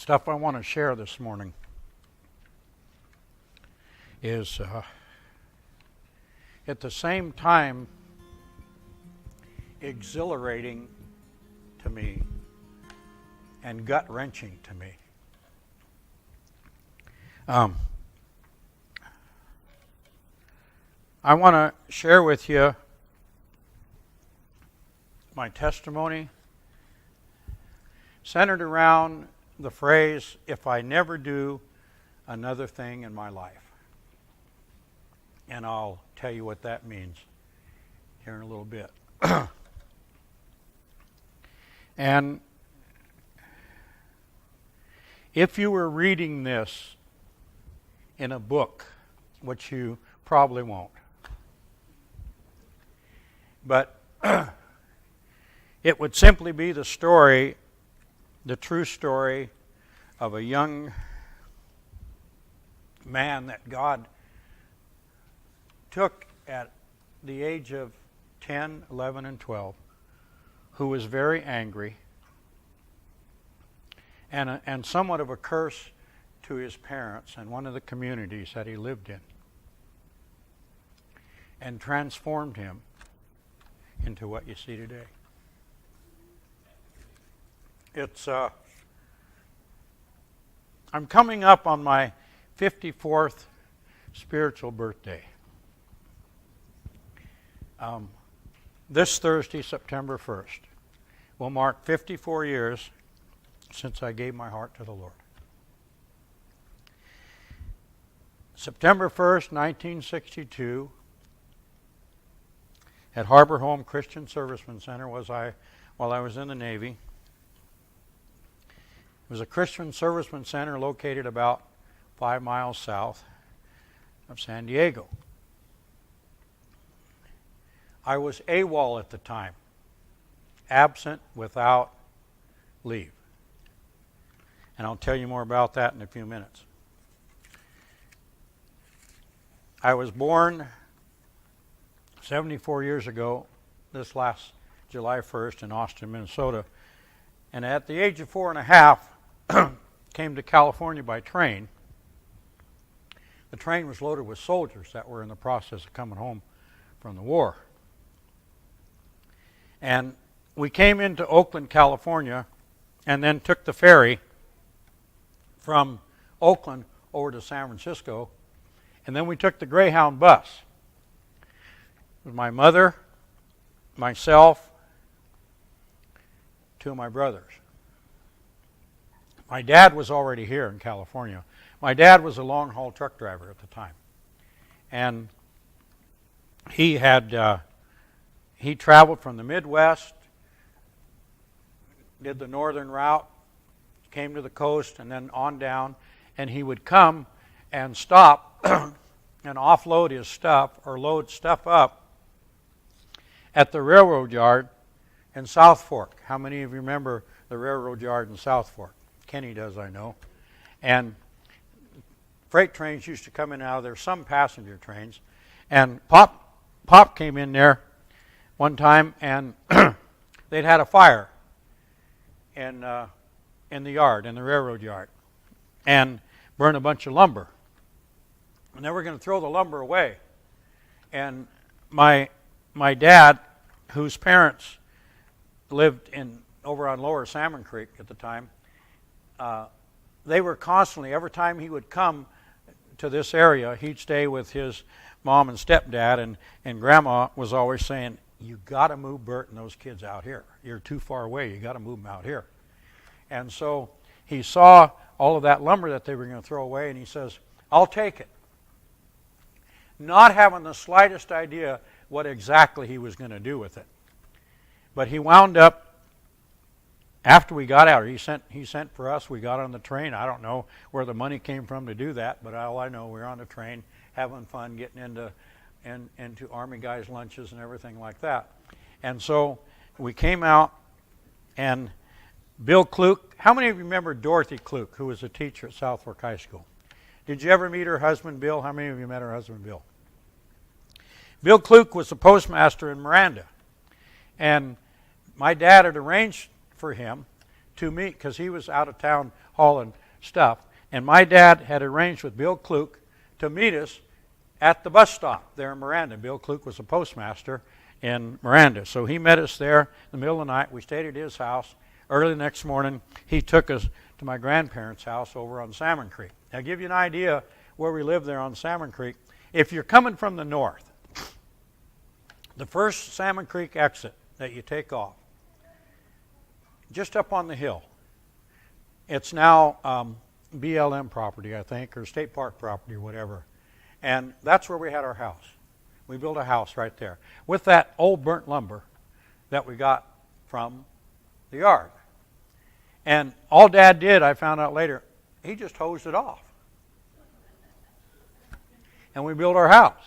stuff I want to share this morning is at the same time exhilarating to me and gut-wrenching to me. I want to share with you my testimony centered around the phrase, if I never do another thing in my life. And I'll tell you what that means here in a little bit. And if you were reading this in a book, which you probably won't, but it would simply be the story, the true story of a young man that God took at the age of 10, 11, and 12, who was very angry and somewhat of a curse to his parents and one of the communities that he lived in, and transformed him into what you see today. I'm coming up on my 54th spiritual birthday. This Thursday, September 1st, will mark 54 years since I gave my heart to the Lord. September 1st, 1962, at Harbor Home Christian Serviceman Center while I was in the Navy. It was a Christian Serviceman Center located about 5 miles south of San Diego. I was AWOL at the time, absent without leave. And I'll tell you more about that in a few minutes. I was born 74 years ago, this last July 1st in Austin, Minnesota. And at the age of 4.5, came to California by train. The train was loaded with soldiers that were in the process of coming home from the war. And we came into Oakland, California, and then took the ferry from Oakland over to San Francisco. And then we took the Greyhound bus. With my mother, myself, 2 of my brothers. My dad was already here in California. My dad was a long-haul truck driver at the time. And he traveled from the Midwest, did the northern route, came to the coast, and then on down. And he would come and stop and offload his stuff or load stuff up at the railroad yard in South Fork. How many of you remember the railroad yard in South Fork? Kenny does, I know. And freight trains used to come in and out of there, some passenger trains. And Pop came in there one time, and they'd had a fire in the yard, in the railroad yard, and burned a bunch of lumber. And they were going to throw the lumber away. And my dad, whose parents lived over on Lower Salmon Creek at the time, they were constantly, every time he would come to this area, he'd stay with his mom and stepdad, and Grandma was always saying, you got to move Bert and those kids out here. You're too far away. You got to move them out here. And so he saw all of that lumber that they were going to throw away, and he says, I'll take it. Not having the slightest idea what exactly he was going to do with it. But he wound up, after we got out, he sent for us. We got on the train. I don't know where the money came from to do that, but all I know, we were on the train having fun, getting into Army guys' lunches and everything like that. And so we came out, and Bill Kluke, how many of you remember Dorothy Kluke, who was a teacher at South Fork High School? Did you ever meet her husband, Bill? How many of you met her husband, Bill? Bill Kluke was the postmaster in Miranda. And my dad had arranged for him to meet, because he was out of town hauling stuff. And my dad had arranged with Bill Kluke to meet us at the bus stop there in Miranda. Bill Kluke was a postmaster in Miranda. So he met us there in the middle of the night. We stayed at his house. Early the next morning, he took us to my grandparents' house over on Salmon Creek. Now, to give you an idea where we lived there on Salmon Creek, if you're coming from the north, the first Salmon Creek exit that you take off, just up on the hill, it's now BLM property, I think, or state park property, or whatever. And that's where we had our house. We built a house right there with that old burnt lumber that we got from the yard. And all Dad did, I found out later, he just hosed it off. And we built our house.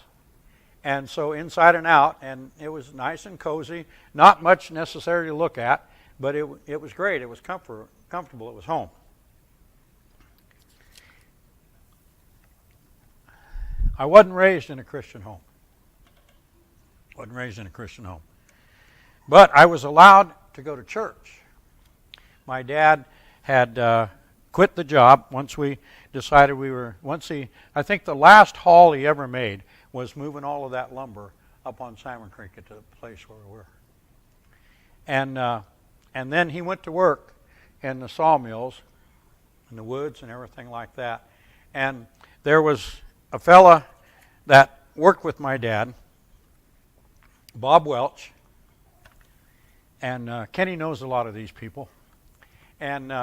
And so inside and out, and it was nice and cozy, not much necessary to look at, but it was great. It was comfortable. It was home. I wasn't raised in a Christian home. But I was allowed to go to church. My dad had quit the job once we decided I think the last haul he ever made was moving all of that lumber up on Salmon Creek to the place where we were. And then he went to work in the sawmills, in the woods and everything like that. And there was a fella that worked with my dad, Bob Welch, and Kenny knows a lot of these people. And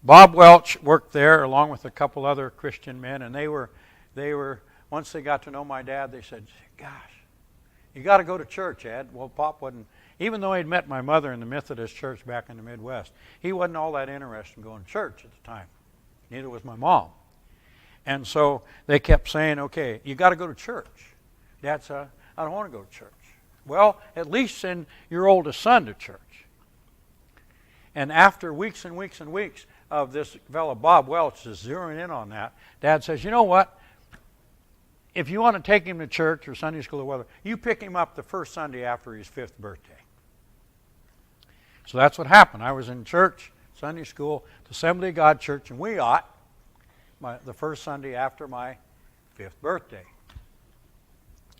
Bob Welch worked there along with a couple other Christian men, and they were once they got to know my dad, they said, "Gosh, you got to go to church, Ed." Well, Pop wasn't, even though he'd met my mother in the Methodist church back in the Midwest, he wasn't all that interested in going to church at the time. Neither was my mom. And so they kept saying, "Okay, you got to go to church." Dad said, "I don't want to go to church." Well, at least send your oldest son to church. And after weeks and weeks and weeks of this fellow Bob Welch is zeroing in on that, Dad says, "You know what? If you want to take him to church or Sunday school or whatever, you pick him up the first Sunday after his 5th birthday." So that's what happened. I was in church, Sunday school, the Assembly of God Church in Weot, the first Sunday after my 5th birthday.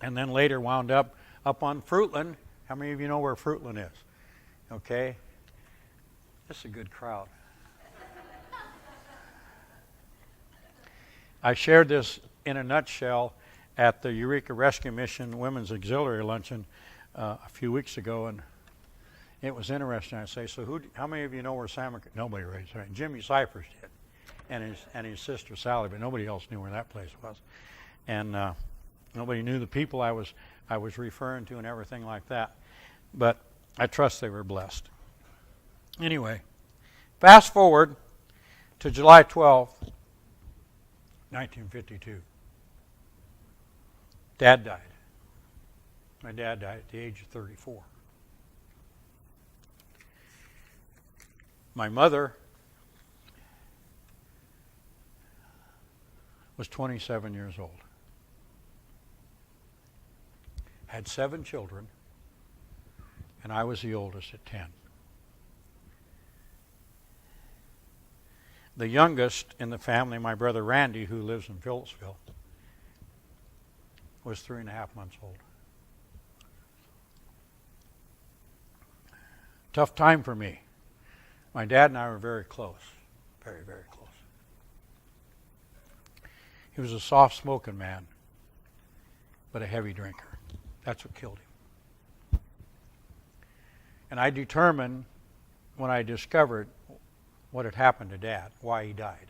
And then later wound up on Fruitland. How many of you know where Fruitland is? Okay. This is a good crowd. I shared this in a nutshell at the Eureka Rescue Mission Women's Auxiliary Luncheon a few weeks ago, and it was interesting. I say, "So how many of you know where Salmon Creek?" Nobody raised their hand. Jimmy Cyphers did, and his sister Sally, but nobody else knew where that place was, and nobody knew the people I was referring to and everything like that. But I trust they were blessed. Anyway, fast forward to July 12th, 1952. Dad died. My dad died at the age of 34. My mother was 27 years old. Had 7 children, and I was the oldest at 10. The youngest in the family, my brother Randy, who lives in Phillipsville, was 3.5 months old. Tough time for me. My dad and I were very close. Very, very close. He was a soft-spoken man, but a heavy drinker. That's what killed him. And I determined, when I discovered what had happened to Dad, why he died,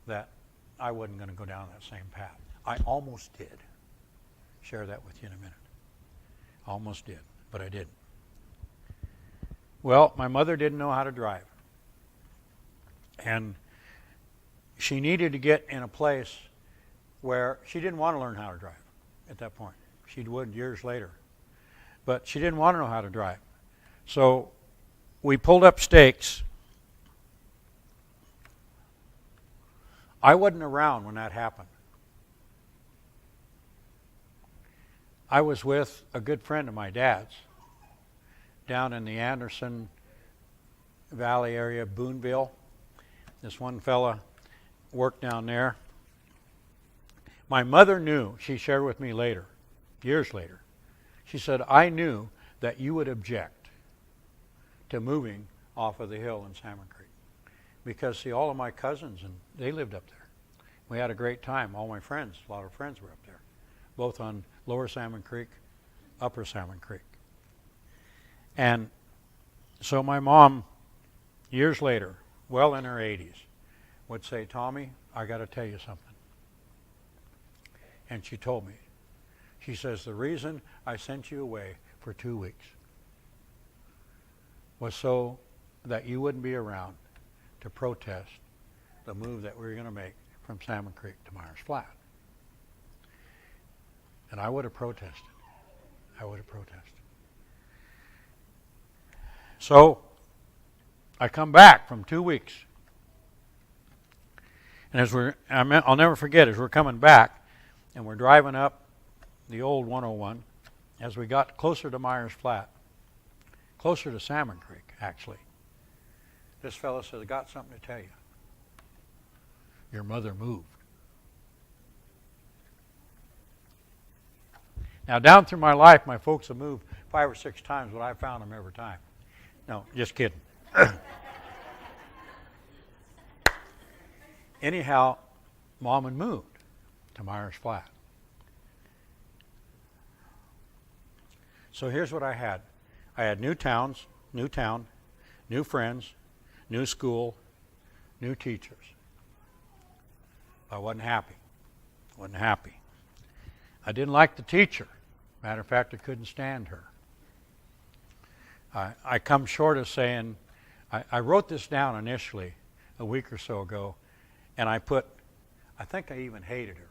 that I wasn't going to go down that same path. I almost did. Share that with you in a minute. Almost did, but I didn't. Well, my mother didn't know how to drive. And she needed to get in a place where she didn't want to learn how to drive at that point. She would years later. But she didn't want to know how to drive. So we pulled up stakes. I wasn't around when that happened. I was with a good friend of my dad's down in the Anderson Valley area, Boonville. This one fella worked down there. My mother knew, she shared with me later, years later, she said, I knew that you would object to moving off of the hill in Salmon Creek. Because, see, all of my cousins, and they lived up there. We had a great time. All my friends, a lot of friends were up there, both on Lower Salmon Creek, Upper Salmon Creek. And so my mom, years later, well in her 80s, would say, Tommy, I got to tell you something. And she told me. She says, the reason I sent you away for 2 weeks was so that you wouldn't be around to protest the move that we were going to make from Salmon Creek to Myers Flat. And I would have protested. I would have protested. So I come back from 2 weeks. And I'll never forget, as we're coming back, and we're driving up the old 101, as we got closer to Myers Flat, closer to Salmon Creek, actually, this fellow says, I got something to tell you. Your mother moved. Now, down through my life, my folks have moved 5 or 6 times, but I found them every time. No, just kidding. Anyhow, Mom had moved to Myers Flat. So here's what I had. I had new town, new friends, new school, new teachers. I wasn't happy. I didn't like the teacher. Matter of fact, I couldn't stand her. I come short of saying, I wrote this down initially a week or so ago, and I think I even hated her.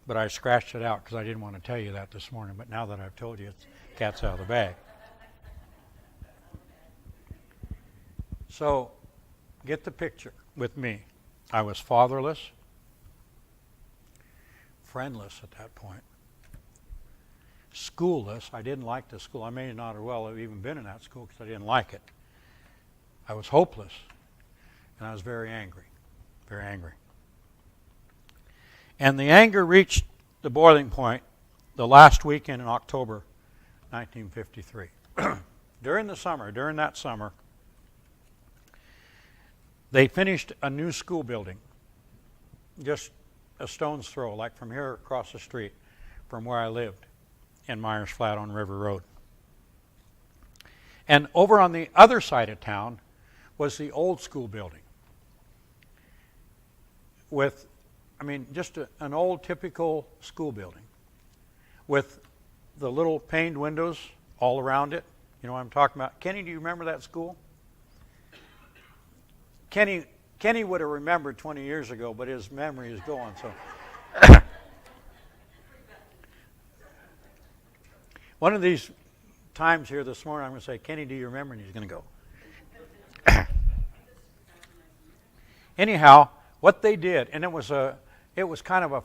But I scratched it out because I didn't want to tell you that this morning. But now that I've told you, it's cat's out of the bag. So, get the picture with me. I was fatherless, friendless at that point, schoolless. I didn't like the school. I may not have even been in that school because I didn't like it. I was hopeless, and I was very angry, very angry. And the anger reached the boiling point the last weekend in October 1953. During that summer, they finished a new school building, just a stone's throw, like from here across the street from where I lived in Myers Flat on River Road. And over on the other side of town was the old school building with, just an old typical school building with the little paned windows all around it. You know what I'm talking about? Kenny, do you remember that school? Kenny would have remembered 20 years ago, but his memory is going. So, one of these times here this morning, I'm going to say, Kenny, do you remember? And he's going to go. Anyhow, what they did, and it was kind of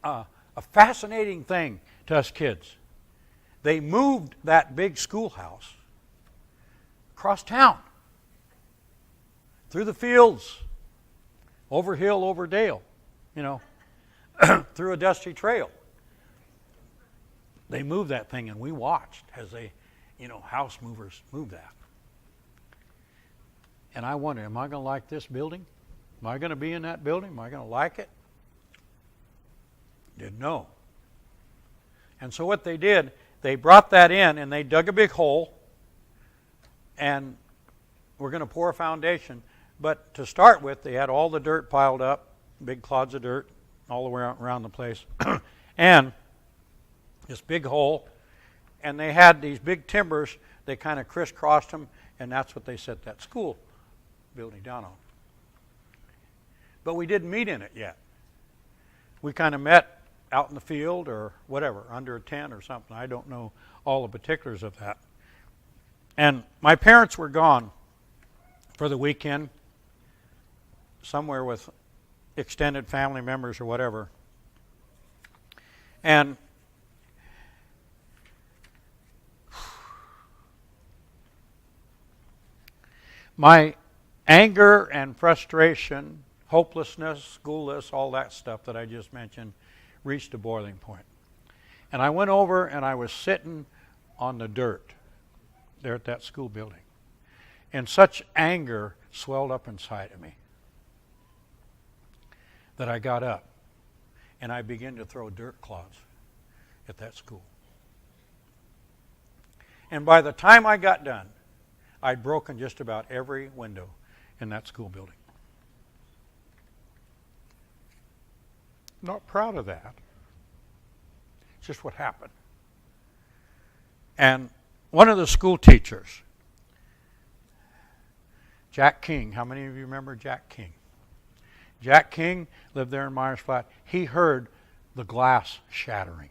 a fascinating thing to us kids. They moved that big schoolhouse across town, through the fields, over hill, over dale, through a dusty trail. They moved that thing, and we watched as they, house movers moved that. And I wondered, am I going to like this building? Am I going to be in that building? Am I going to like it? Didn't know. And so what they did, they brought that in and they dug a big hole and we're going to pour a foundation. But to start with, they had all the dirt piled up, big clods of dirt all the way around the place, and this big hole. And they had these big timbers. They kind of crisscrossed them, and that's what they set that school building down on. But we didn't meet in it yet. We kind of met out in the field or whatever, under a tent or something. I don't know all the particulars of that. And my parents were gone for the weekend, somewhere with extended family members or whatever. And My anger and frustration, hopelessness, schoolless, all that stuff that I just mentioned, reached a boiling point. And I went over and I was sitting on the dirt there at that school building. And such anger swelled up inside of me that I got up and I began to throw dirt clods at that school. And by the time I got done, I'd broken just about every window in that school building. Not proud of that. It's just what happened. And one of the school teachers, Jack King, how many of you remember Jack King? Jack King lived there in Myers Flat. He heard the glass shattering.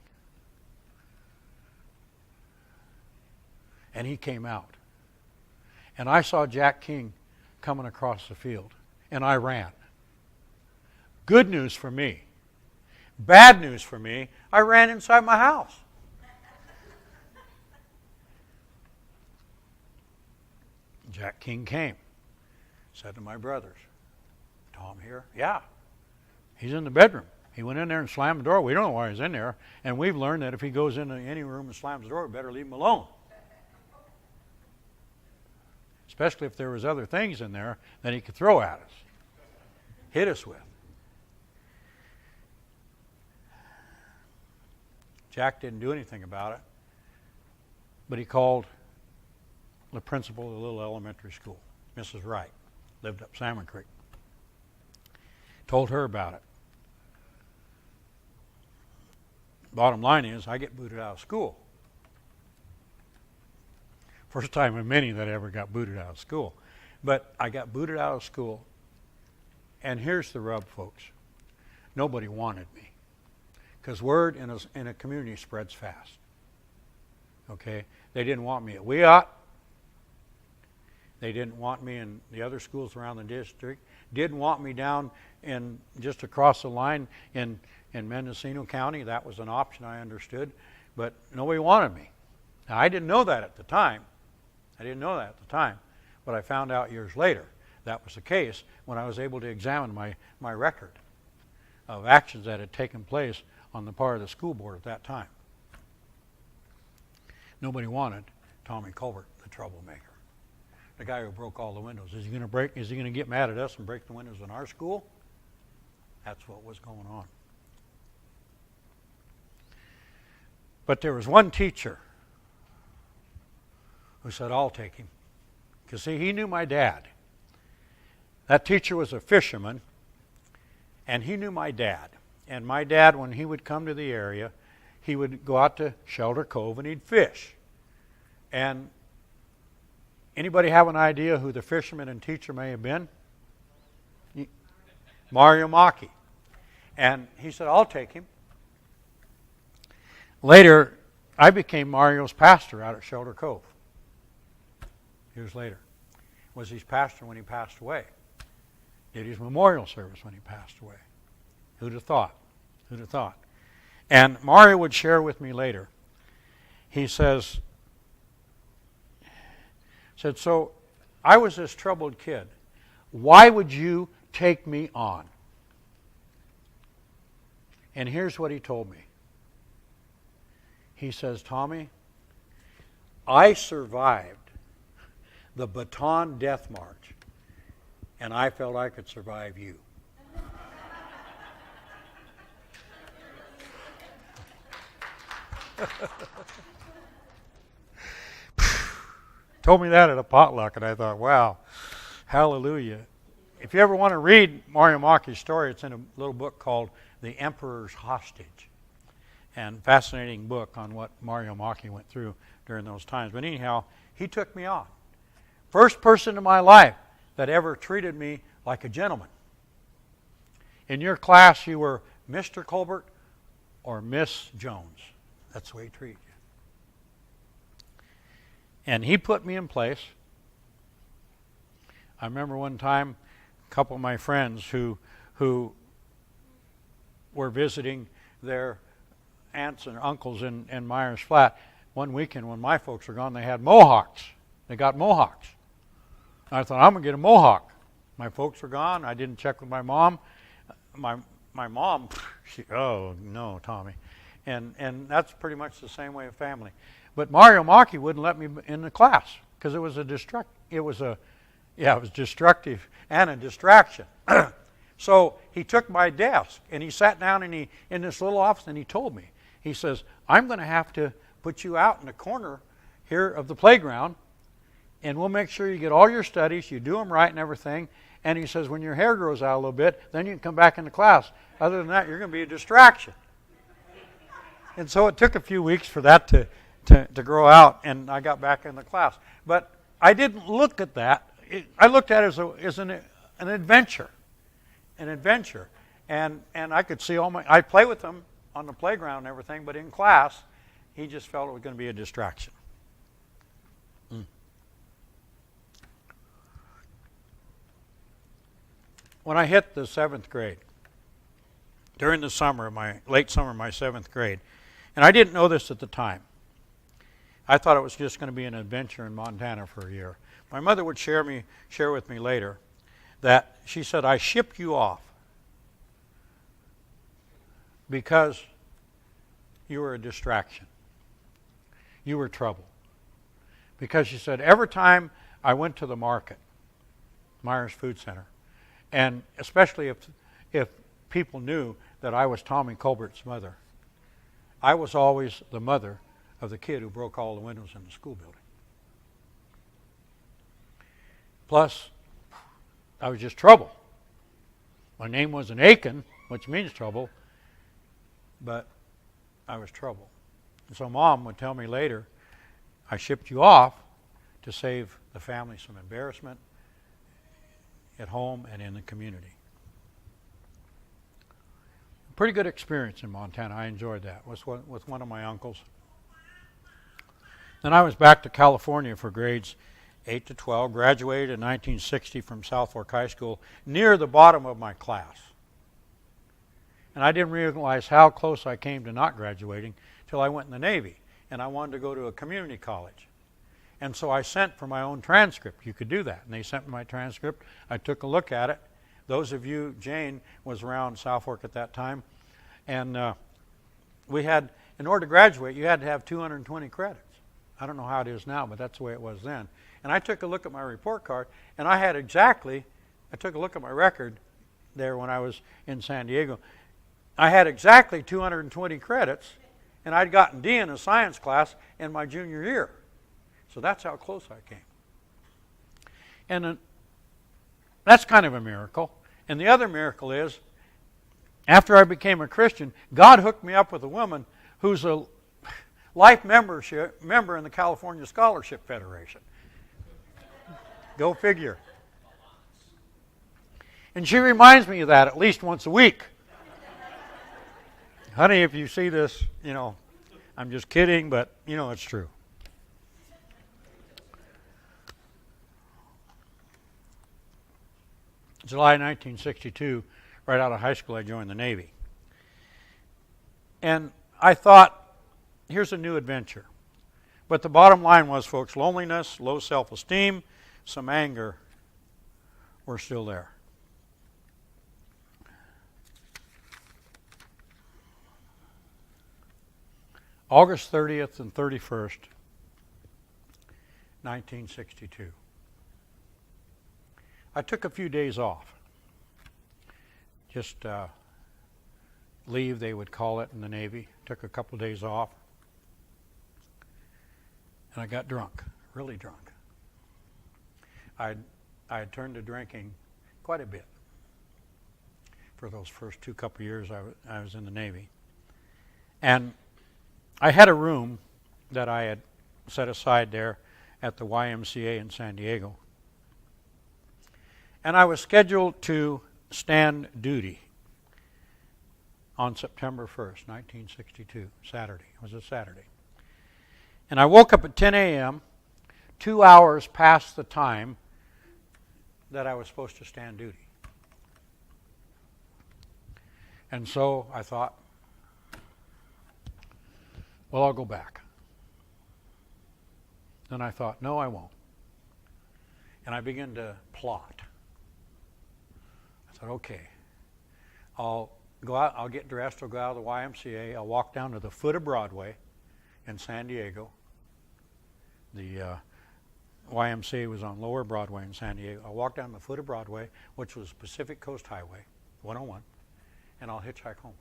And he came out. And I saw Jack King coming across the field. And I ran. Good news for me. Bad news for me, I ran inside my house. Jack King came. Said to my brothers, Tom here? Yeah. He's in the bedroom. He went in there and slammed the door. We don't know why he's in there. And we've learned that if he goes into any room and slams the door, we better leave him alone. Especially if there was other things in there that he could throw at us, hit us with. Jack didn't do anything about it, but he called the principal of the little elementary school, Mrs. Wright, lived up Salmon Creek. Told her about it. Bottom line is, I get booted out of school. First time in many that ever got booted out of school. But I got booted out of school, and here's the rub, folks. Nobody wanted me. Because word in a community spreads fast. Okay? They didn't want me at Wyatt. They didn't want me in the other schools around the district. Didn't want me down in just across the line in Mendocino County. That was an option, I understood. But nobody wanted me. Now, I didn't know that at the time. But I found out years later that was the case when I was able to examine my record of actions that had taken place on the part of the school board at that time. Nobody wanted Tommy Colbert, the troublemaker. The guy who broke all the windows. Is he going to get mad at us and break the windows in our school? That's what was going on. But there was one teacher who said, I'll take him. Because, see, he knew my dad. That teacher was a fisherman, and he knew my dad. And my dad, when he would come to the area, he would go out to Shelter Cove and he'd fish. And anybody have an idea who the fisherman and teacher may have been? Mario Maki. And he said, I'll take him. Later, I became Mario's pastor out at Shelter Cove. Years later. Was his pastor when he passed away. Did his memorial service when he passed away. Who'd have thought? Who'd have thought? And Mario would share with me later. He said, so I was this troubled kid. Why would you take me on? And here's what he told me. He says, Tommy, I survived the Bataan Death March, and I felt I could survive you. Told me that at a potluck, and I thought, wow, hallelujah. If you ever want to read Mario Maki's story, it's in a little book called The Emperor's Hostage. And fascinating book on what Mario Maki went through during those times. But anyhow, he took me on. First person in my life that ever treated me like a gentleman. In your class, you were Mr. Colbert or Miss Jones. That's the way he treated you. And he put me in place. I remember one time a couple of my friends who were visiting their aunts and uncles in Myers Flat. One weekend when my folks were gone, they had mohawks. They got mohawks. I thought, I'm going to get a mohawk. My folks were gone. I didn't check with my mom. My mom, oh, no, Tommy. And that's pretty much the same way of family. But Mario Maki wouldn't let me in the class because it was destructive and a distraction. So he took my desk and he sat down in this little office and he told me, he says, I'm going to have to put you out in the corner here of the playground and we'll make sure you get all your studies, you do them right and everything. And he says, when your hair grows out a little bit, then you can come back into class. Other than that, you're going to be a distraction. And so it took a few weeks for that to grow out, and I got back in the class. But I didn't look at that. I looked at it as an adventure. An adventure. And I could see I'd play with him on the playground and everything, but in class, he just felt it was going to be a distraction. When I hit the 7th grade, during the summer, late summer, my 7th grade, and I didn't know this at the time. I thought it was just going to be an adventure in Montana for a year. My mother would share with me later that she said, I shipped you off because you were a distraction. You were trouble. Because she said, every time I went to the market, Myers Food Center, and especially if people knew that I was Tommy Colbert's mother, I was always the mother of the kid who broke all the windows in the school building. Plus, I was just trouble. My name wasn't Aiken, which means trouble, but I was trouble. And so Mom would tell me later, I shipped you off to save the family some embarrassment at home and in the community. Pretty good experience in Montana. I enjoyed that with one of my uncles. Then I was back to California for grades 8 to 12, graduated in 1960 from South Fork High School, near the bottom of my class. And I didn't realize how close I came to not graduating till I went in the Navy, and I wanted to go to a community college. And so I sent for my own transcript. You could do that. And they sent me my transcript. I took a look at it. Those of you, Jane was around South Fork at that time. And we had, in order to graduate, you had to have 220 credits. I don't know how it is now, but that's the way it was then. And I took a look at my report card, and I took a look at my record there when I was in San Diego. I had exactly 220 credits, and I'd gotten D in a science class in my junior year. So that's how close I came. And that's kind of a miracle. And the other miracle is, after I became a Christian, God hooked me up with a woman who's a life member in the California Scholarship Federation. Go figure. And she reminds me of that at least once a week. Honey, if you see this, I'm just kidding, but it's true. July 1962, right out of high school, I joined the Navy. And I thought, here's a new adventure. But the bottom line was, folks, loneliness, low self-esteem, some anger were still there. August 30th and 31st, 1962. I took a few days off. Just leave, they would call it in the Navy. Took a couple days off. And I got drunk, really drunk. I had turned to drinking quite a bit for those first couple years I was in the Navy. And I had a room that I had set aside there at the YMCA in San Diego. And I was scheduled to stand duty on September 1st, 1962, Saturday. It was a Saturday. And I woke up at 10 a.m., 2 hours past the time that I was supposed to stand duty. And so I thought, well, I'll go back. Then I thought, no, I won't. And I began to plot. I thought, okay, I'll go out, I'll get dressed, I'll go out of the YMCA, I'll walk down to the foot of Broadway in San Diego. The YMCA was on Lower Broadway in San Diego. I'll walk down the foot of Broadway, which was Pacific Coast Highway, 101, and I'll hitchhike home.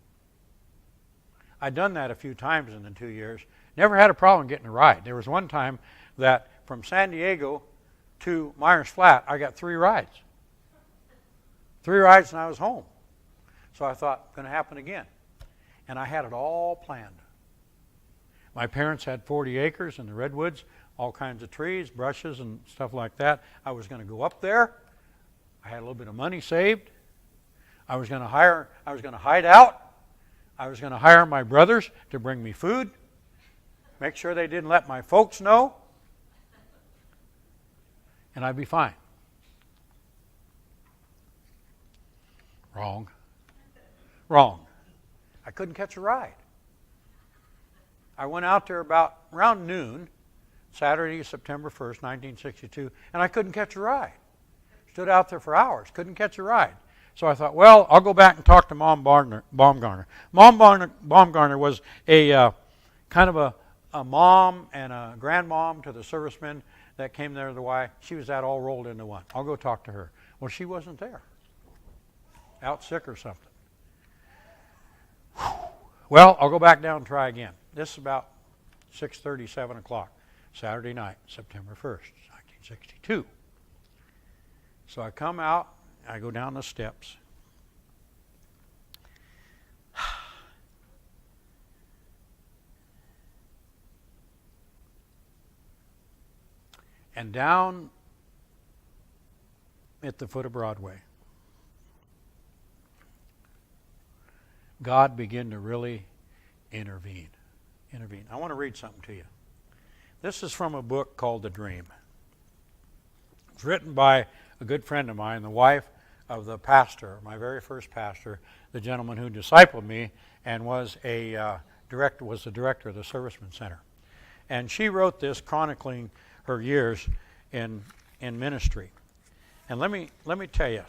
I'd done that a few times in the 2 years. Never had a problem getting a ride. There was one time that from San Diego to Myers Flat, I got 3 rides. 3 rides and I was home. So I thought, going to happen again. And I had it all planned. My parents had 40 acres in the Redwoods, all kinds of trees, brushes, and stuff like that. I was going to go up there. I had a little bit of money saved. I was going to hide out. I was going to hire my brothers to bring me food. Make sure they didn't let my folks know. And I'd be fine. Wrong. I couldn't catch a ride. I went out there around noon, Saturday, September 1st, 1962, and I couldn't catch a ride. Stood out there for hours, couldn't catch a ride. So I thought, well, I'll go back and talk to Mom Baumgartner. Mom Baumgartner was a kind of a mom and a grandmom to the servicemen that came there to the Y. She was that all rolled into one. I'll go talk to her. Well, she wasn't there. Out sick or something. Well, I'll go back down and try again. This is about 6:30, 7 o'clock, Saturday night, September 1st, 1962. So I come out, I go down the steps. And down at the foot of Broadway, God began to really intervene. I want to read something to you. This is from a book called The Dream. It's written by a good friend of mine, the wife of the pastor, my very first pastor, the gentleman who discipled me and was the director of the Servicemen Center. And she wrote this chronicling her years in ministry. And let me tell you,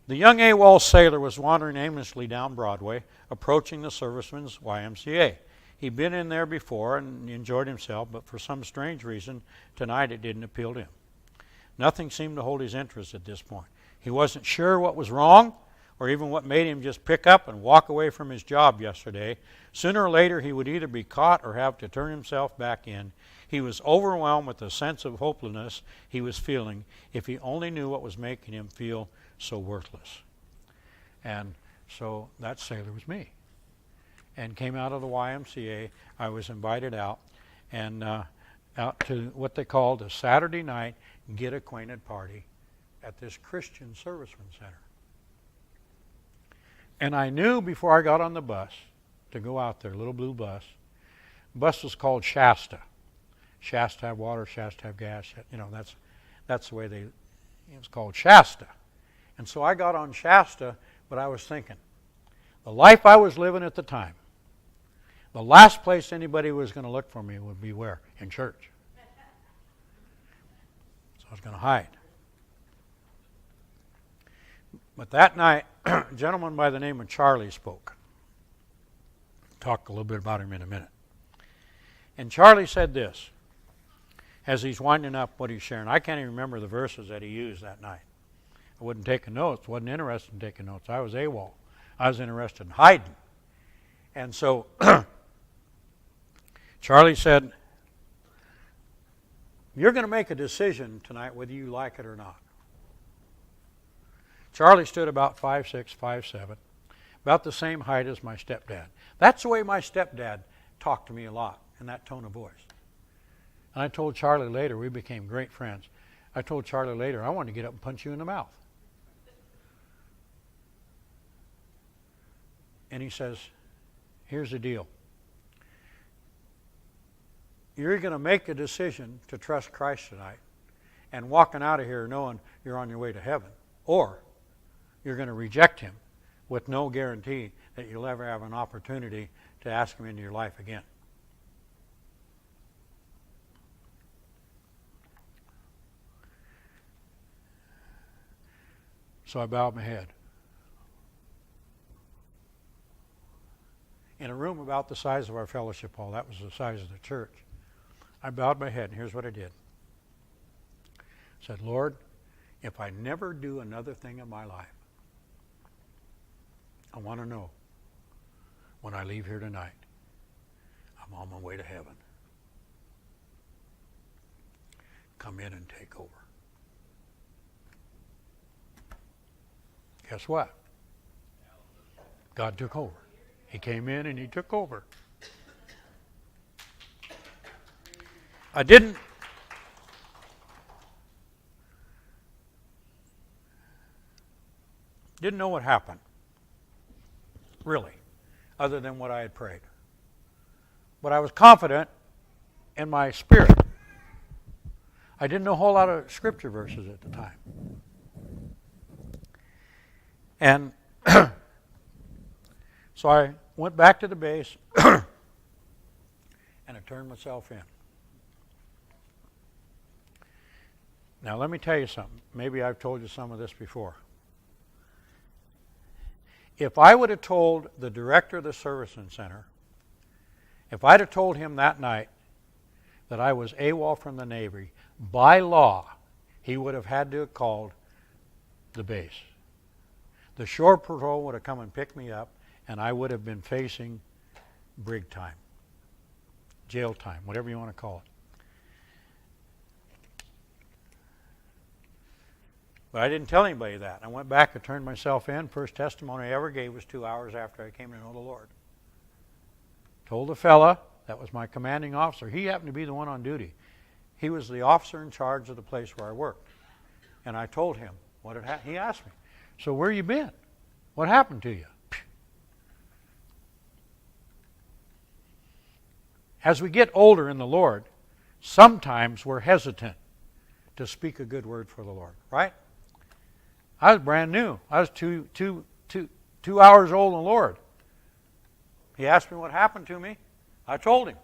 the young AWOL sailor was wandering aimlessly down Broadway, approaching the Servicemen's YMCA. He'd been in there before and enjoyed himself, but for some strange reason, tonight it didn't appeal to him. Nothing seemed to hold his interest at this point. He wasn't sure what was wrong, or even what made him just pick up and walk away from his job yesterday. Sooner or later, he would either be caught or have to turn himself back in. He was overwhelmed with the sense of hopelessness he was feeling if he only knew what was making him feel so worthless. And so that sailor was me. And came out of the YMCA. I was invited out out to what they called a Saturday night get acquainted party at this Christian Servicemen Center. And I knew before I got on the bus to go out there, little blue bus. The bus was called Shasta. Shasta have water, Shasta have gas. You know, that's the way it was called Shasta. And so I got on Shasta, but I was thinking, the life I was living at the time, the last place anybody was going to look for me would be where? In church. So I was going to hide. But that night, a gentleman by the name of Charlie spoke. Talk a little bit about him in a minute. And Charlie said this, as he's winding up what he's sharing. I can't even remember the verses that he used that night. I wasn't taking notes, wasn't interested in taking notes. I was AWOL. I was interested in hiding. And so Charlie said, you're going to make a decision tonight whether you like it or not. Charlie stood about 5'6", 5'7", about the same height as my stepdad. That's the way my stepdad talked to me a lot, in that tone of voice. And I told Charlie later, we became great friends. I told Charlie later, I wanted to get up and punch you in the mouth. And he says, here's the deal. You're going to make a decision to trust Christ tonight and walking out of here knowing you're on your way to heaven. Or you're going to reject him with no guarantee that you'll ever have an opportunity to ask him into your life again. So I bowed my head. In a room about the size of our fellowship hall, that was the size of the church, I bowed my head, and here's what I did. I said, Lord, if I never do another thing in my life, I want to know when I leave here tonight, I'm on my way to heaven. Come in and take over. Guess what? God took over. He came in and he took over. I didn't know what happened, really, other than what I had prayed. But I was confident in my spirit. I didn't know a whole lot of scripture verses at the time. And so I went back to the base and I turned myself in. Now let me tell you something. Maybe I've told you some of this before. If I would have told the director of the servicing center, if I'd have told him that night that I was AWOL from the Navy, by law, he would have had to have called the base. The shore patrol would have come and picked me up, and I would have been facing brig time, jail time, whatever you want to call it. But I didn't tell anybody that. I went back and turned myself in. First testimony I ever gave was 2 hours after I came to know the Lord. Told the fella, that was my commanding officer. He happened to be the one on duty. He was the officer in charge of the place where I worked. And I told him what had happened. He asked me, so where you been? What happened to you? As we get older in the Lord, sometimes we're hesitant to speak a good word for the Lord, right? I was brand new. I was two hours old in the Lord. He asked me what happened to me. I told him.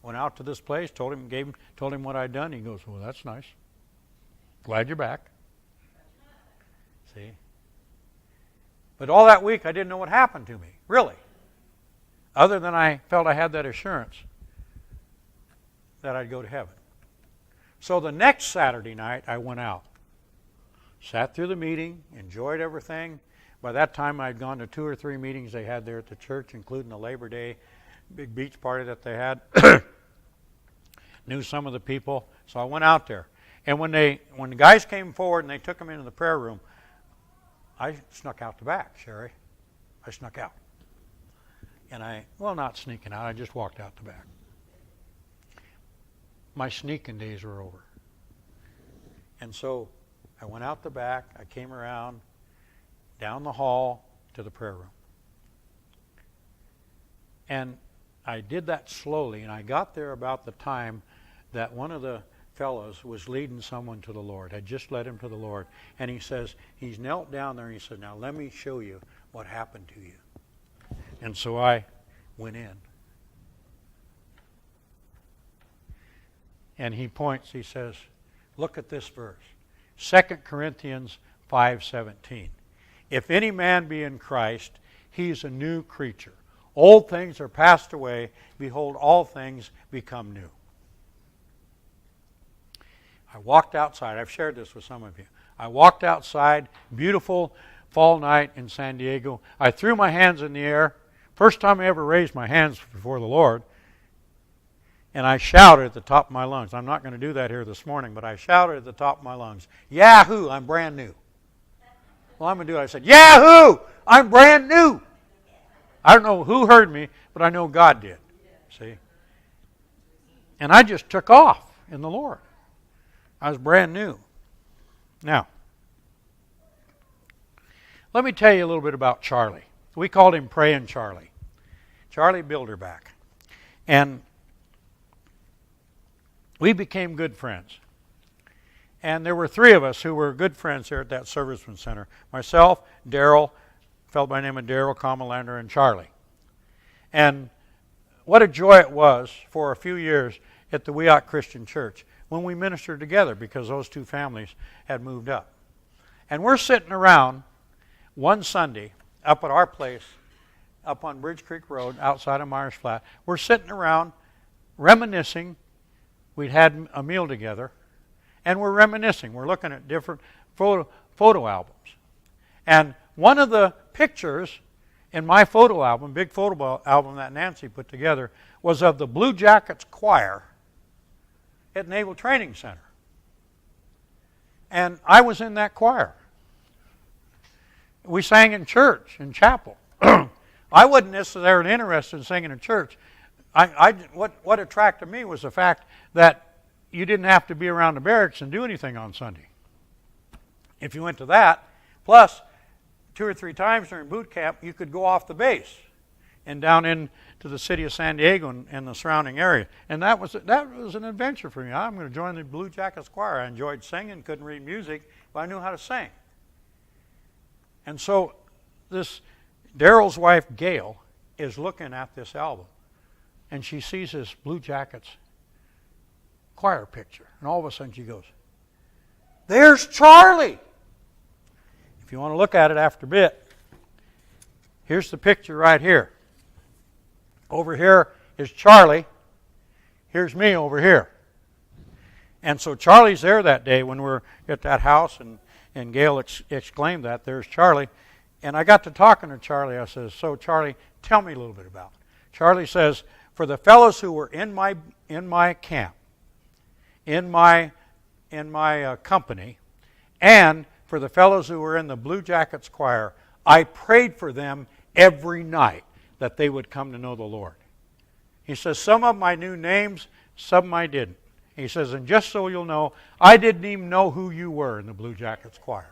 Went out to this place, told him what I'd done. He goes, well, that's nice. Glad you're back. See? But all that week, I didn't know what happened to me, really. Other than I felt I had that assurance that I'd go to heaven. So the next Saturday night, I went out. Sat through the meeting, enjoyed everything. By that time, I'd gone to 2 or 3 meetings they had there at the church, including the Labor Day big beach party that they had. Knew some of the people, so I went out there. And when the guys came forward and they took them into the prayer room, I snuck out the back, Sherry. I snuck out. And not sneaking out, I just walked out the back. My sneaking days were over. And so I went out the back, I came around, down the hall to the prayer room. And I did that slowly, and I got there about the time that one of the fellows was leading someone to the Lord, had just led him to the Lord. And he says, he's knelt down there, and he said, now let me show you what happened to you. And so I went in. And he points, he says, look at this verse. 2 Corinthians 5:17. If any man be in Christ, he is a new creature. Old things are passed away. Behold, all things become new. I walked outside. I've shared this with some of you. I walked outside, beautiful fall night in San Diego. I threw my hands in the air. First time I ever raised my hands before the Lord. And I shouted at the top of my lungs. I'm not going to do that here this morning, but I shouted at the top of my lungs, Yahoo, I'm brand new. Well, I'm going to do it. I said, Yahoo, I'm brand new. I don't know who heard me, but I know God did. See? And I just took off in the Lord. I was brand new. Now, let me tell you a little bit about Charlie. We called him Praying Charlie. Charlie Bilderback. And we became good friends. And there were 3 of us who were good friends here at that serviceman center. Myself, Darrell, a fellow by the name of Darrell Comalander, and Charlie. And what a joy it was for a few years at the Weock Christian Church when we ministered together, because those 2 families had moved up. And we're sitting around one Sunday up at our place, up on Bridge Creek Road, outside of Myers Flat. We're sitting around reminiscing. We'd had a meal together, and we're reminiscing. We're looking at different photo albums. And one of the pictures in my photo album, big photo album that Nancy put together, was of the Blue Jackets choir at Naval Training Center. And I was in that choir. We sang in church, in chapel. I wasn't necessarily interested in singing in church. What attracted me was the fact that you didn't have to be around the barracks and do anything on Sunday. If you went to that, plus 2 or 3 times during boot camp, you could go off the base and down into the city of San Diego and the surrounding area. And that was an adventure for me. I'm going to join the Blue Jackets choir. I enjoyed singing, couldn't read music, but I knew how to sing. And so this Daryl's wife, Gail, is looking at this album, and she sees this Blue Jackets choir picture. And all of a sudden she goes, "There's Charlie!" If you want to look at it after a bit, here's the picture right here. Over here is Charlie. Here's me over here. And so Charlie's there that day when we're at that house, and Gail exclaimed that, "There's Charlie." And I got to talking to Charlie. I says, "So Charlie, tell me a little bit about it." Charlie says, "For the fellows who were in my camp, in my company, and for the fellows who were in the Blue Jackets choir, I prayed for them every night that they would come to know the Lord." He says, "Some of them I knew names, some of them I didn't." He says, "And just so you'll know, I didn't even know who you were in the Blue Jackets choir.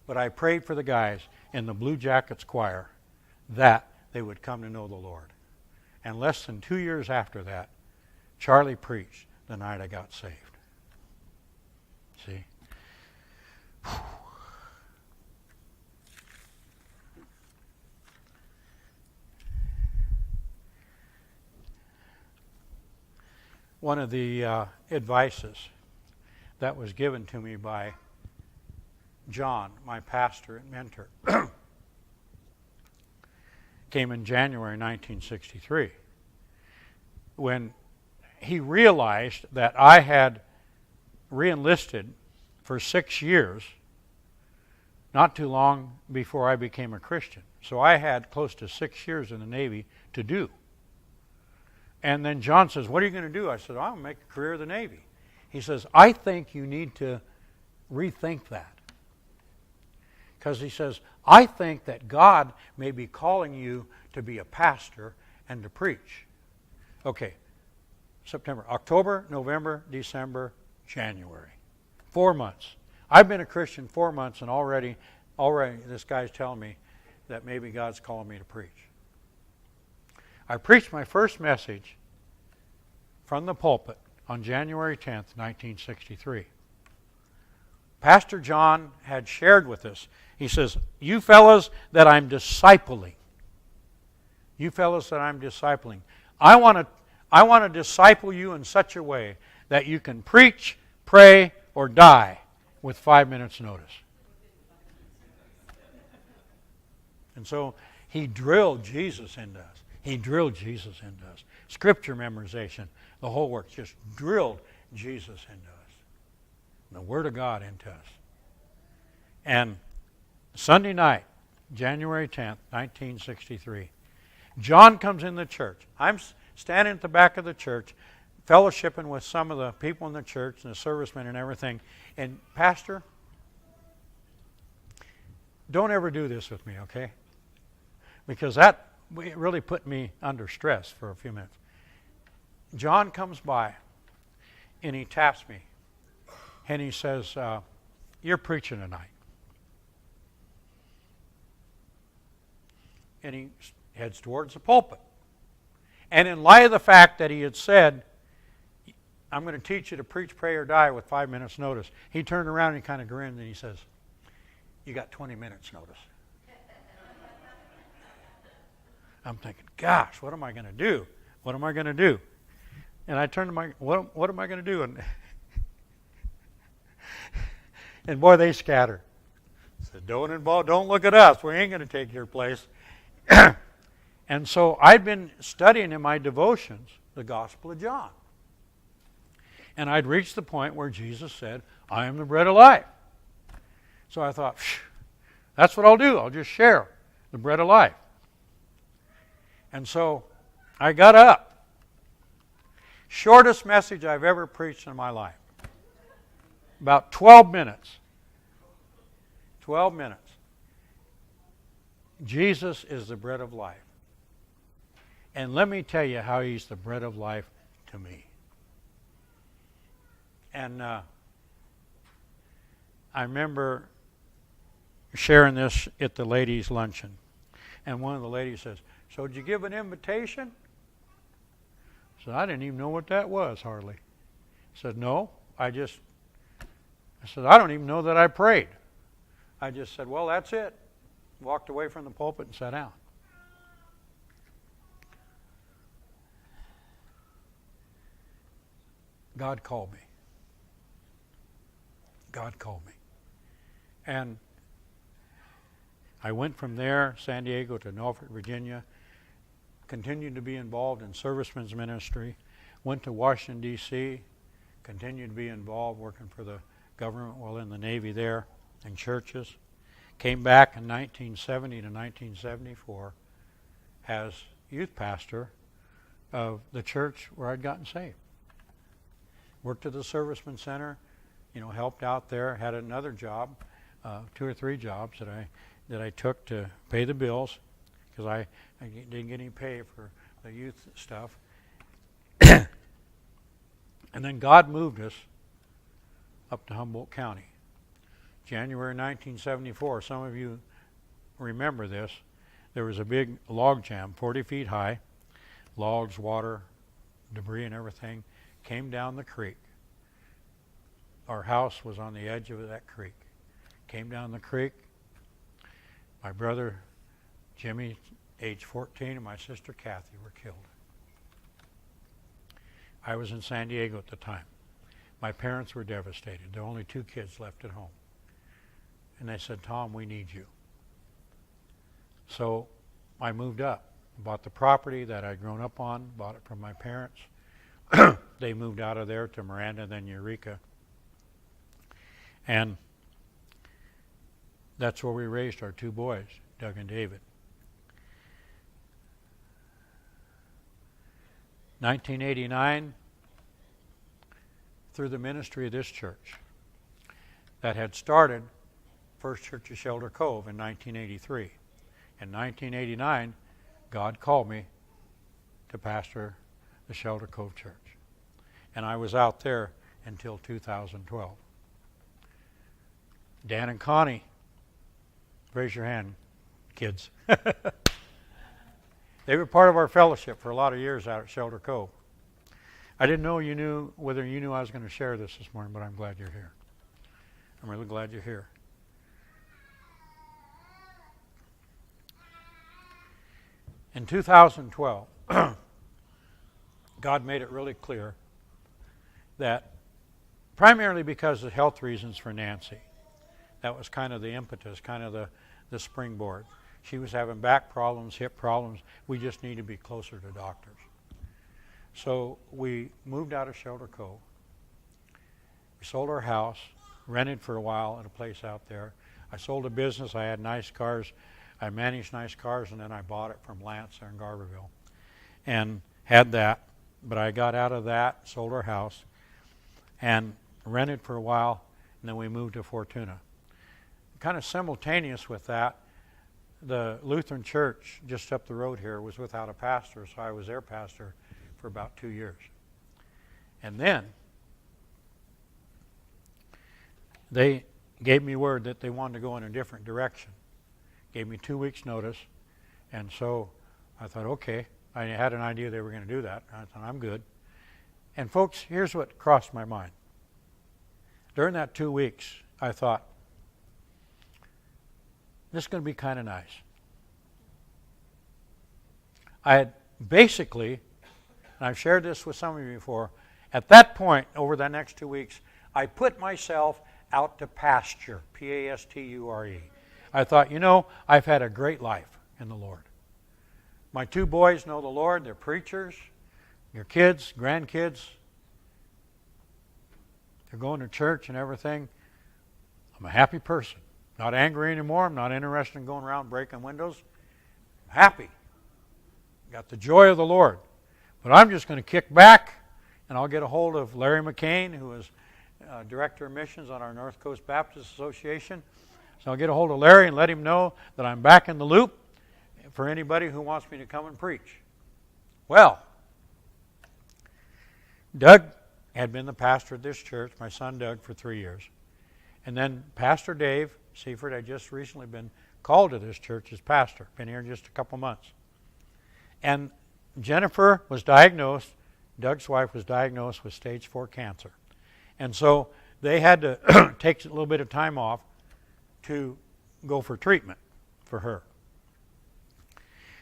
But I prayed for the guys in the Blue Jackets choir that they would come to know the Lord." And less than 2 years after that, Charlie preached the night I got saved. See? One of the advices that was given to me by John, my pastor and mentor, came in January 1963, when he realized that I had re-enlisted for 6 years, not too long before I became a Christian. So I had close to 6 years in the Navy to do. And then John says, "What are you going to do?" I said, "I'm going to make a career of the Navy." He says, "I think you need to rethink that." Because he says, "I think that God may be calling you to be a pastor and to preach." Okay, September, October, November, December, January. 4 months. I've been a Christian 4 months, and already this guy's telling me that maybe God's calling me to preach. I preached my first message from the pulpit on January 10th, 1963. Pastor John had shared with us, he says, "You fellows that I'm discipling, I want to disciple you in such a way that you can preach, pray, or die with 5 minutes notice." And so he drilled Jesus into us. Scripture memorization, the whole work, just drilled Jesus into us. The Word of God into us. And Sunday night, January 10th, 1963, John comes in the church. I'm standing at the back of the church, fellowshipping with some of the people in the church and the servicemen and everything. And, "Pastor, don't ever do this with me, okay?" Because that really put me under stress for a few minutes. John comes by, and he taps me, and he says, "You're preaching tonight." And he heads towards the pulpit. And in light of the fact that he had said, "I'm going to teach you to preach, pray, or die with 5 minutes notice," he turned around and he kind of grinned and he says, "You got 20 minutes notice." I'm thinking, gosh, what am I going to do? What am I going to do? And I turned to what am I going to do? And And boy, they scatter. I said, don't look at us. We ain't going to take your place. And so I'd been studying in my devotions the Gospel of John. And I'd reached the point where Jesus said, I am the bread of life. So I thought, that's what I'll do. I'll just share the bread of life. And so I got up. Shortest message I've ever preached in my life. About 12 minutes. 12 minutes. Jesus is the bread of life. And let me tell you how He's the bread of life to me. And I remember sharing this at the ladies' luncheon. And one of the ladies says, so did you give an invitation? I said, I didn't even know what that was, hardly. I said, no, I said, I don't even know that I prayed. I just said, well, that's it. Walked away from the pulpit and sat down. God called me. God called me. And I went from there, San Diego, to Norfolk, Virginia, continued to be involved in servicemen's ministry, went to Washington, D.C., continued to be involved working for the government while in the Navy there, in churches. Came back in 1970 to 1974 as youth pastor of the church where I'd gotten saved. Worked at the Servicemen Center, helped out there, had another job, 2 or 3 jobs that I took to pay the bills because I didn't get any pay for the youth stuff. And then God moved us up to Humboldt County. January 1974, some of you remember this, there was a big log jam, 40 feet high, logs, water, debris and everything, came down the creek. Our house was on the edge of that creek. Came down the creek. My brother Jimmy, age 14, and my sister Kathy were killed. I was in San Diego at the time. My parents were devastated. There were only 2 kids left at home. And they said, Tom, we need you. So I moved up, bought the property that I'd grown up on, bought it from my parents. They moved out of there to Miranda, then Eureka. And that's where we raised our 2 boys, Doug and David. 1989, through the ministry of this church that had started First Church of Shelter Cove in 1983. In 1989, God called me to pastor the Shelter Cove Church. And I was out there until 2012. Dan and Connie, raise your hand, kids. They were part of our fellowship for a lot of years out at Shelter Cove. I didn't know whether you knew I was going to share this morning, but I'm glad you're here. I'm really glad you're here. In 2012, God made it really clear that primarily because of health reasons for Nancy, that was kind of the impetus, kind of the springboard. She was having back problems, hip problems. We just need to be closer to doctors. So we moved out of Shelter Cove. We sold our house, rented for a while at a place out there. I sold a business. I had nice cars. I managed nice cars, and then I bought it from Lance there in Garberville and had that. But I got out of that, sold our house, and rented for a while, and then we moved to Fortuna. Kind of simultaneous with that, the Lutheran church just up the road here was without a pastor, so I was their pastor for about 2 years. And then they gave me word that they wanted to go in a different direction. Gave me 2 weeks' notice, and so I thought, okay, I had an idea they were going to do that. I thought, I'm good. And folks, here's what crossed my mind. During that 2 weeks, I thought, this is going to be kind of nice. I had basically, and I've shared this with some of you before, at that point, over the next 2 weeks, I put myself out to pasture, Pasture. I thought, I've had a great life in the Lord. My 2 boys know the Lord. They're preachers. Your kids, grandkids, they're going to church and everything. I'm a happy person. Not angry anymore. I'm not interested in going around breaking windows. I'm happy. Got the joy of the Lord. But I'm just going to kick back, and I'll get a hold of Larry McCain, who is Director of Missions on our North Coast Baptist Association. So I'll get a hold of Larry and let him know that I'm back in the loop for anybody who wants me to come and preach. Well, Doug had been the pastor at this church, my son Doug, for 3 years. And then Pastor Dave Seifert had just recently been called to this church as pastor, been here just a couple months. And Jennifer was diagnosed, Doug's wife was diagnosed with stage 4 cancer. And so they had to take a little bit of time off to go for treatment for her.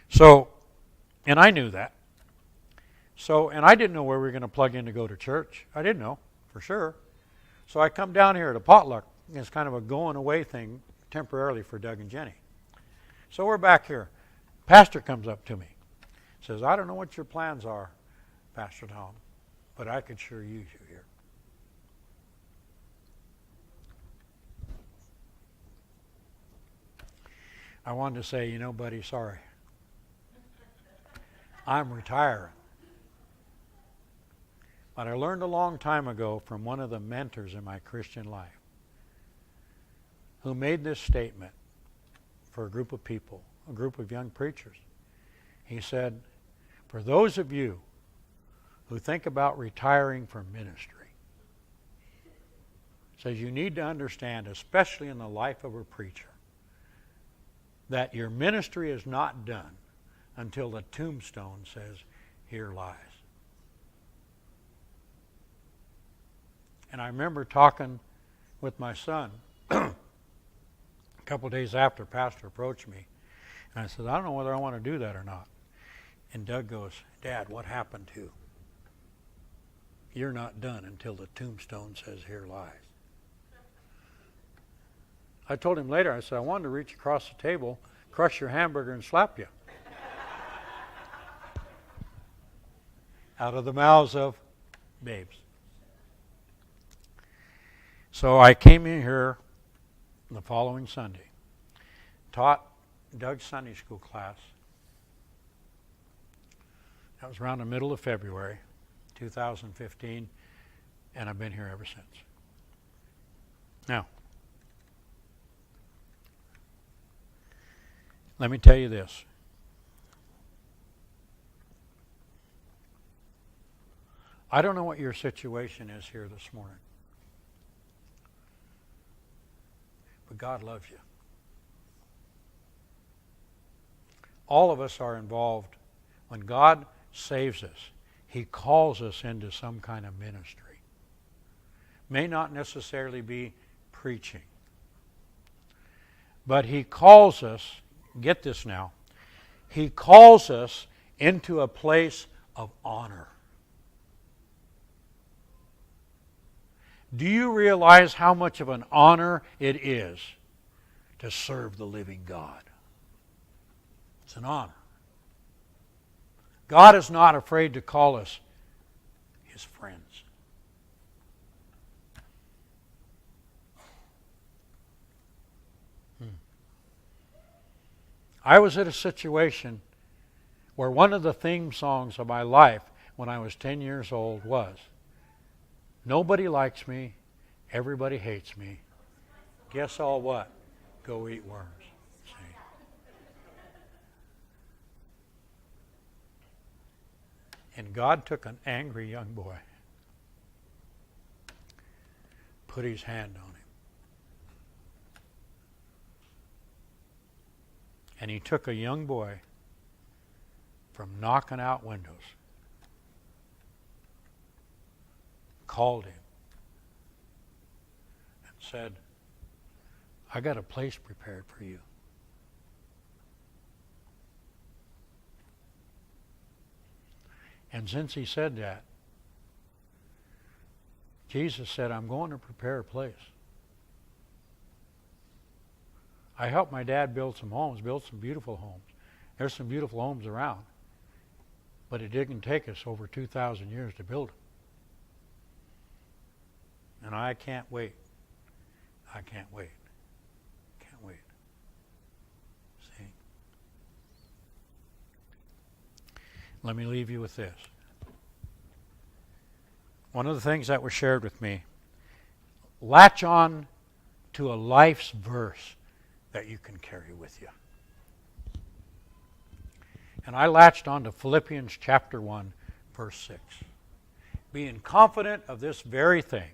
So, and I knew that. So, and I didn't know where we were going to plug in to go to church. I didn't know, for sure. So I come down here to potluck. It's kind of a going away thing temporarily for Doug and Jenny. So we're back here. Pastor comes up to me. Says, I don't know what your plans are, Pastor Tom, but I could sure use you here. I wanted to say, buddy, sorry. I'm retiring. But I learned a long time ago from one of the mentors in my Christian life who made this statement for a group of people, a group of young preachers. He said, for those of you who think about retiring from ministry, says you need to understand, especially in the life of a preacher, that your ministry is not done until the tombstone says, here lies. And I remember talking with my son a couple of days after Pastor approached me. And I said, I don't know whether I want to do that or not. And Doug goes, Dad, what happened to? You're not done until the tombstone says, here lies. I told him later, I said, I wanted to reach across the table, crush your hamburger, and slap you. Out of the mouths of babes. So I came in here the following Sunday, taught Doug's Sunday school class. That was around the middle of February 2015, and I've been here ever since. Now, let me tell you this. I don't know what your situation is here this morning, but God loves you. All of us are involved. When God saves us, He calls us into some kind of ministry. May not necessarily be preaching, but He calls us, get this now, He calls us into a place of honor. Do you realize how much of an honor it is to serve the living God? It's an honor. God is not afraid to call us His friends. I was at a situation where one of the theme songs of my life when I was 10 years old was, nobody likes me, everybody hates me. Guess I'll what? Go eat worms. See? And God took an angry young boy, put His hand on him, and He took a young boy from knocking out windows, called him, and said, I got a place prepared for you. And since He said that, Jesus said, I'm going to prepare a place. I helped my dad build some homes, build some beautiful homes. There's some beautiful homes around. But it didn't take us over 2,000 years to build them. And I can't wait. I can't wait. Can't wait. See? Let me leave you with this. One of the things that was shared with me, latch on to a life's verse that you can carry with you. And I latched on to Philippians chapter 1, verse 6. Being confident of this very thing,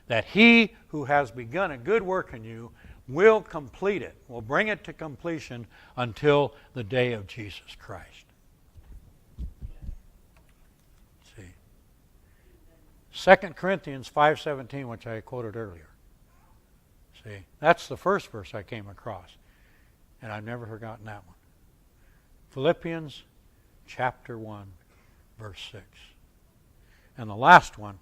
that he who has begun a good work in you will complete it, will bring it to completion until the day of Jesus Christ. See. 2 Corinthians 5:17, which I quoted earlier. See, that's the first verse I came across, and I've never forgotten that one. Philippians chapter 1, verse 6. And the last one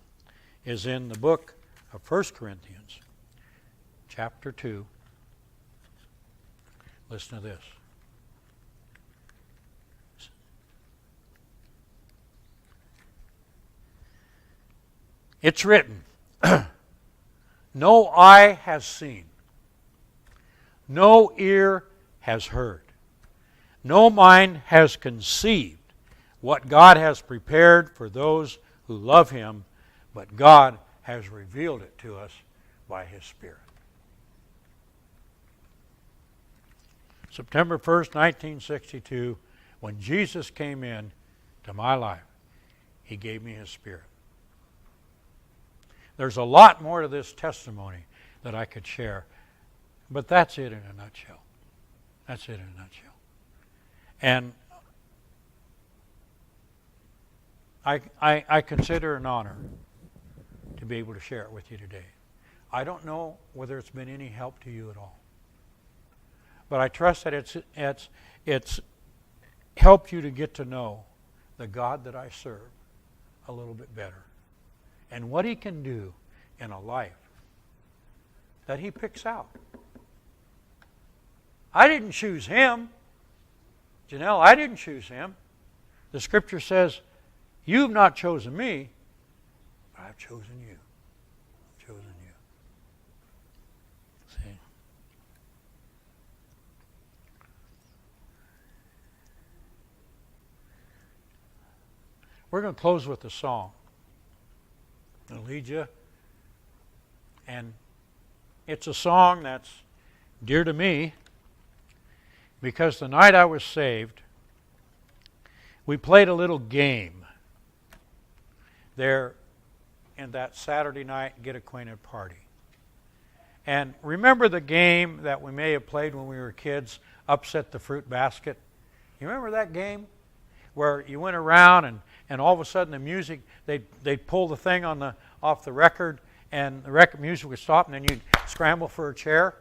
is in the book of 1 Corinthians, chapter 2. Listen to this. It's written, no eye has seen, no ear has heard, no mind has conceived what God has prepared for those who love Him, but God has revealed it to us by His Spirit. September 1st, 1962, when Jesus came in to my life, He gave me His Spirit. There's a lot more to this testimony that I could share, but that's it in a nutshell. That's it in a nutshell. And I consider it an honor to be able to share it with you today. I don't know whether it's been any help to you at all, but I trust that it's helped you to get to know the God that I serve a little bit better and what He can do in a life that He picks out. I didn't choose him. Janelle, I didn't choose him. The Scripture says, you've not chosen me, but I've chosen you. I've chosen you. See? We're going to close with a song. It'll lead you. And it's a song that's dear to me because the night I was saved, we played a little game there in that Saturday night Get Acquainted party. And remember the game that we may have played when we were kids, Upset the Fruit Basket? You remember that game? Where you went around and all of a sudden the music, they'd pull the thing off the record and the record music would stop and then you'd scramble for a chair?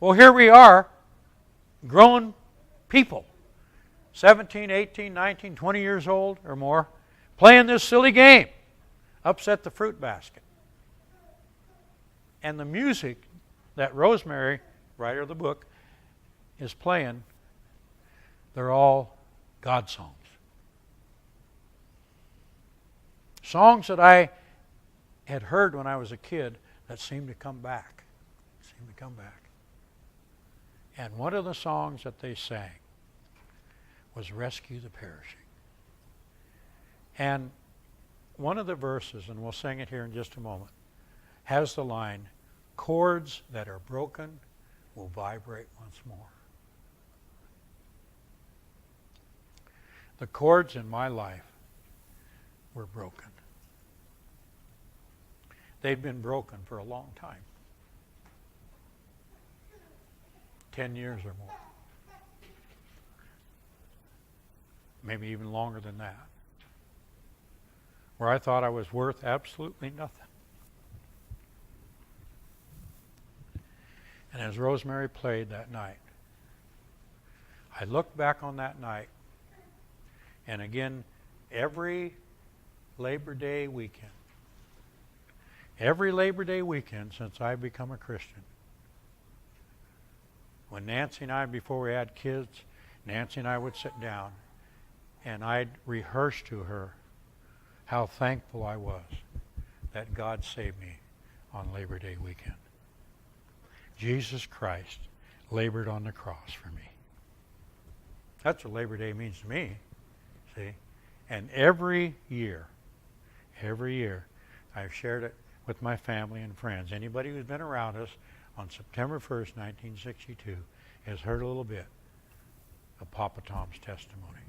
Well, here we are, grown people, 17, 18, 19, 20 years old or more, playing this silly game, Upset the Fruit Basket. And the music that Rosemary, writer of the book, is playing, they're all God songs. Songs that I had heard when I was a kid that seemed to come back. And one of the songs that they sang was Rescue the Perishing. And one of the verses, and we'll sing it here in just a moment, has the line, chords that are broken will vibrate once more. The chords in my life were broken. They'd been broken for a long time. 10 years or more. Maybe even longer than that. Where I thought I was worth absolutely nothing. And as Rosemary played that night, I looked back on that night, and again, every Labor Day weekend since I've become a Christian, When Nancy and I, before we had kids, Nancy and I would sit down and I'd rehearse to her how thankful I was that God saved me on Labor Day weekend. Jesus Christ labored on the cross for me. That's what Labor Day means to me, see? And every year, I've shared it with my family and friends. Anybody who's been around us on September 1st, 1962, has heard a little bit of Papa Tom's testimony.